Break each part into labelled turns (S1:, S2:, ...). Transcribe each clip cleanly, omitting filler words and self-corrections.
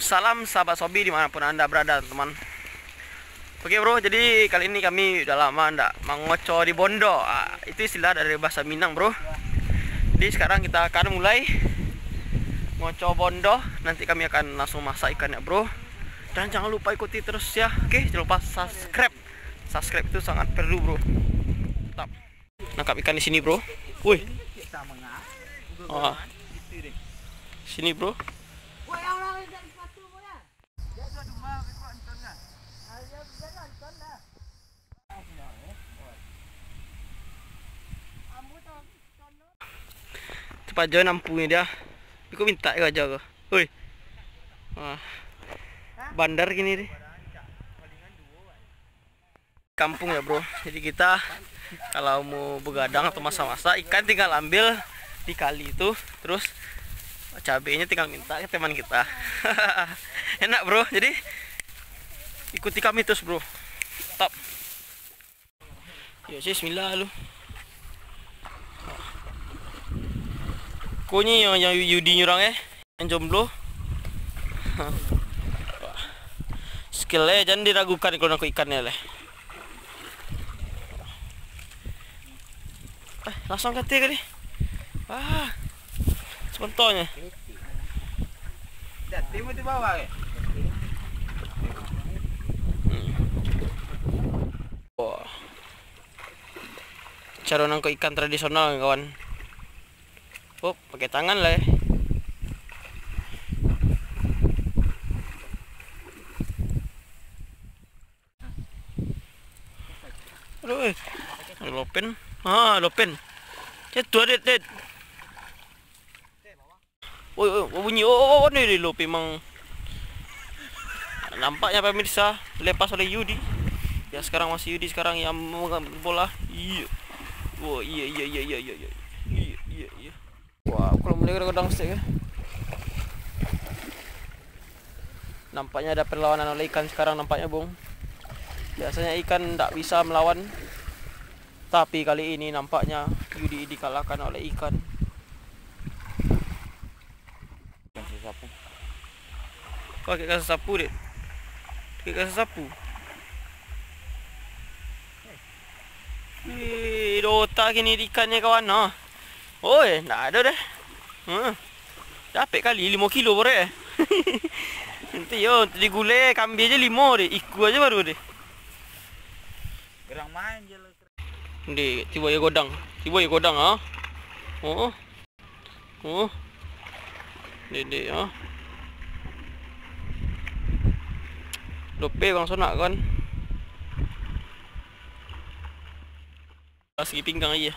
S1: salam sahabat Sobi dimanapun Anda berada, teman. Oke bro, jadi kali ini kami udah lama ndak mengoco di Bondo. Itu istilah dari bahasa Minang bro. Jadi sekarang kita akan mulai ngoco Bondo. Nanti kami akan langsung masak ikannya bro. Dan jangan lupa ikuti terus ya. Oke, jangan lupa subscribe. Subscribe itu sangat perlu bro. Tetap nangkap ikan di sini bro. Wih. Oh. Sini bro. Cepat join nampunya dia. Aku minta ya aja kok. Woi. Bandar gini deh. Kampung ya bro. Jadi kita kalau mau begadang atau masak-masak ikan tinggal ambil di kali itu, terus cabenya tinggal minta ke teman kita. Enak bro. Jadi ikuti kami terus bro. Top. Ya sih, bismillah lu. Konyi yang Yudi nyurang yang jomblo. Skillnya jangan diragukan kalau nangkap ikannya leh. Langsung kati kali. Sebentarnya.
S2: Jati mau dibawa ya?
S1: Wah. Cara nangkap ikan tradisional kawan. Oh, pakai tangan lah ya. Aduh, lopen. Lopen. Jatuh det. Oh, bunyi. Oh, ni lopen memang. Nampaknya pemirsa lepas oleh Yudi. Ya sekarang masih Yudi sekarang yang memegang bola. Iya. Oh, iya. Iya. Wah, kalau mulai kadang stek ya. Nampaknya ada perlawanan oleh ikan sekarang nampaknya, Bung. Biasanya ikan tidak bisa melawan. Tapi kali ini nampaknya Yudi dikalahkan oleh ikan.
S2: Kasih sapu.
S1: Pakai kasih sapu, Dek. Pakai kasih sapu. Dota gini ikannya kawan. Oi, enggak ada deh. Dapat kali 5 kilo boleh. Nanti yo digulai kambing aja 5 deh, iku aja baru deh.
S2: Gerang main je lah.
S1: Ndek, tiba ya godang. Oh. Dek Lope bang sonak kan. Segi pinggang aja.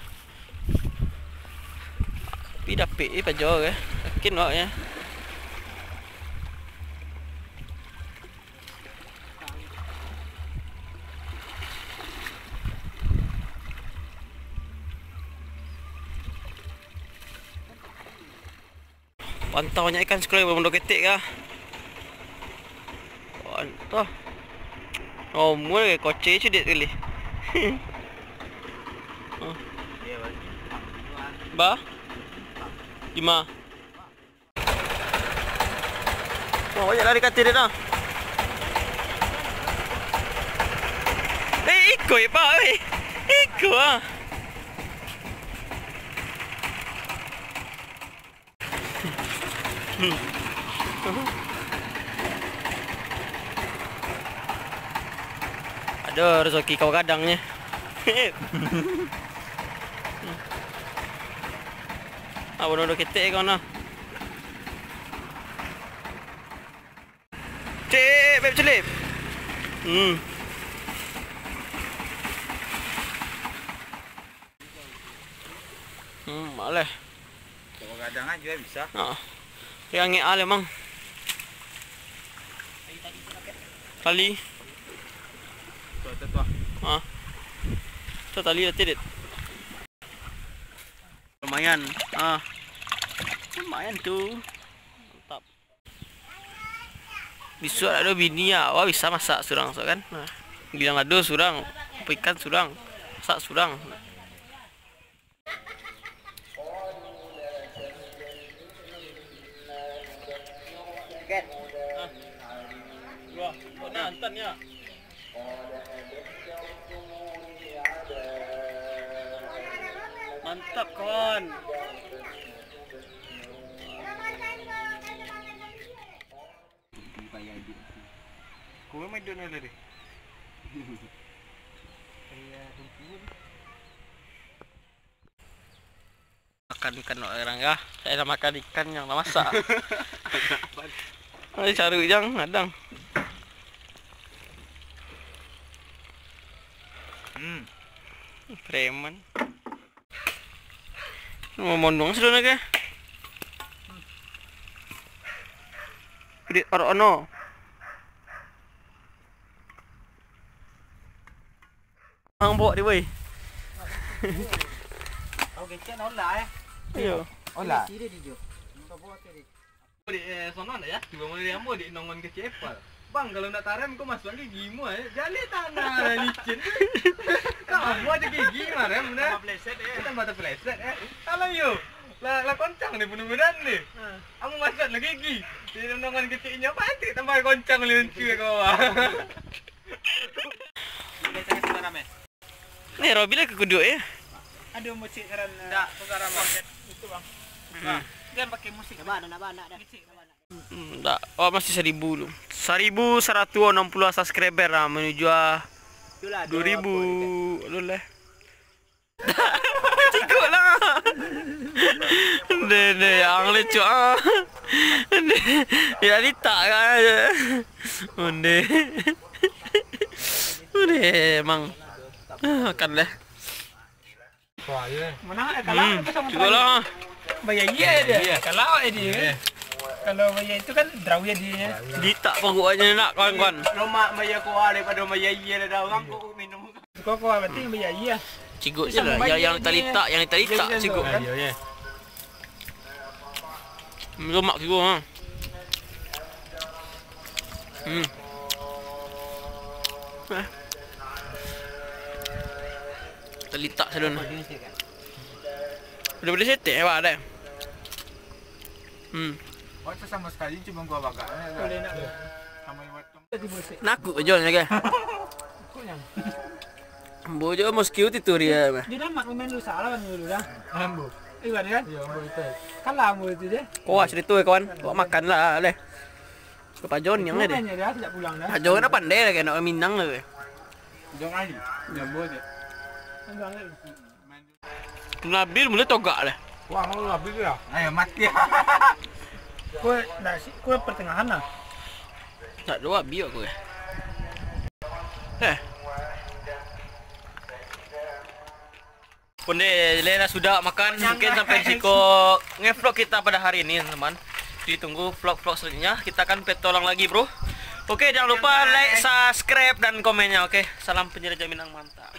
S1: Tapi dapet pajau ke. Yakin wak ya. Pantaunya ikan sekolah belum ketik kah? Pantau. Oh, mulai koce cedek kali. Ba? 5. Wah, banyak lari katil dia dah. Ikut ya pak. Ikut lah. Ada rezeki kau kadangnya. Bodoh ketek kau nah. Beb celip. Maleh.
S2: Kalau kadangan juga bisa.
S1: Yang ngeal emang. Tali.
S2: Tuh.
S1: Tuh tali dah tidak. Lumayan. Lumayan tuh. Mantap. Bisu ada bini ya. Wah, bisa masak surang so kan. Bilang ada surang, ikan surang, masak surang. Wah, kok nonton ya? Mantap kawan.
S2: Kau main dono tadi.
S1: Makan ikan orang ya. Saya nak makan ikan yang dah masak. Ini cari ujang adang. Preman. Mau mondong sudah ke? Di ono. Ang bawa dia boy.
S2: Kau kecil nak olah
S1: Iyo.
S2: Olah.
S1: Di sono ya. Coba mau dia ambo di nongon ke cepal. Bang, kalau nak taram kau masuk gigi mu jali tanah licin. Kau buat gigi marem nah. Fleset kita mata fleset Kalau yo. Lah koncang nih bener-bener nih. Kamu masuk lagi gigi. Di nongon kecilnya pasti tambah koncang lucu kau. Nih Robi lah ke kuduk ya.
S2: Aduh musik keren. Tak, sekarang itu bang. Jangan pakai musik.
S3: Nak dah.
S1: Enggak, oh masih 1000 lu. 1160 subscriber lah menuju 2000 lu lah. Cikgu lah. Deh yang lucu ah. Ya ditak kan. Onde. Emang makan lah.
S2: Mana kalau
S1: Cikgu lah.
S2: bayar dia. Kalau dia. Kalau bayar itu kan draw ya dia.
S1: Ditak pokoknya nak kawan-kawan.
S2: Lama bayar kuah daripada bayar dah orang kau minum. Kau berarti bayar iya.
S1: Cikgu je lah yang talitak, cikgu.
S2: Ya.
S1: Lemak cikgu ha. Talitak sedon. Udah boleh setek apa ada?
S2: Oh, itu sama sekali cuma gua bakar. Boleh nak. Sama iwat.
S1: Nakuk aja ke? Bojo moskiu itu dia mah.
S3: Dia dah mak main lu salah kan dulu dah.
S2: Ambo.
S3: Iwan kan?
S2: Iya, ambo itu.
S3: Kalah mu itu je.
S1: Kuas itu kawan. Bawa makan lah leh. Ke Pajon yang ada.
S3: Dia tidak pulang dah.
S1: Pajon dah pandai lah kena Minang lah.
S2: Jangan lagi. Jambo je.
S1: Nabil mulai togak lah.
S2: Wah, mau habis ya? Ayo mati.
S3: Kau pertengahan lah.
S1: Tak dua biar aku. Punde Lena sudah makan, mungkin sampai di siko ngevlog kita pada hari ini teman-teman. Ditunggu vlog-vlog selanjutnya, kita akan petolong lagi bro. Oke, jangan lupa like, subscribe dan komennya. Oke, salam penjelajah Minang mantap.